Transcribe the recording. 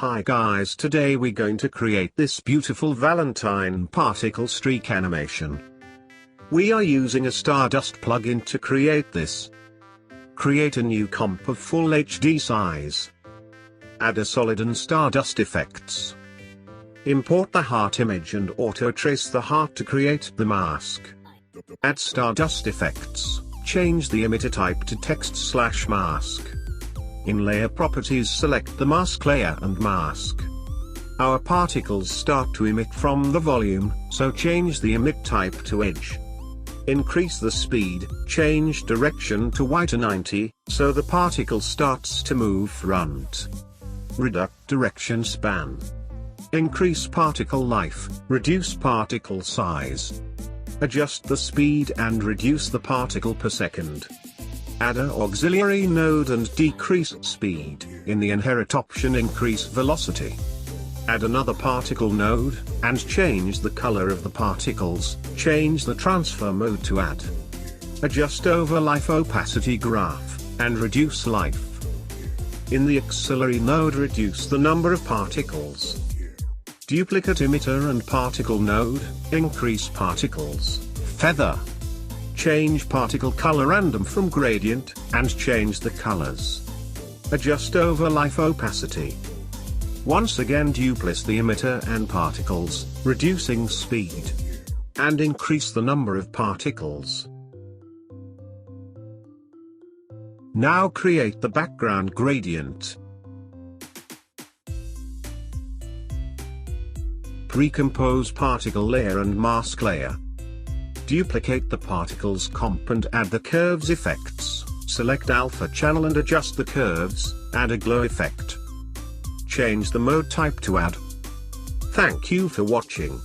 Hi guys, today we're going to create this beautiful Valentine particle streak animation. We are using a Stardust plugin to create this. Create a new comp of full HD size. Add a solid and Stardust effects. Import the heart image and auto-trace the heart to create the mask. Add Stardust effects, change the emitter type to text/mask. In layer properties select the mask layer and mask. Our particles start to emit from the volume, so change the emit type to edge. Increase the speed, change direction to Y to 90, so the particle starts to move front. Reduce direction span. Increase particle life, reduce particle size. Adjust the speed and reduce the particle per second. Add an auxiliary node and decrease speed. In the inherit option, increase velocity. Add another particle node, and change the color of the particles. Change the transfer mode to add. Adjust over life opacity graph, and reduce life. In the auxiliary node, reduce the number of particles. Duplicate emitter and particle node, increase particles. Feather. Change particle color random from gradient, and change the colors. Adjust over life opacity. Once again duplicate the emitter and particles, reducing speed. And increase the number of particles. Now create the background gradient. Pre-compose particle layer and mask layer. Duplicate the particles comp and add the curves effects. Select alpha channel and adjust the curves, add a glow effect. Change the mode type to add. Thank you for watching.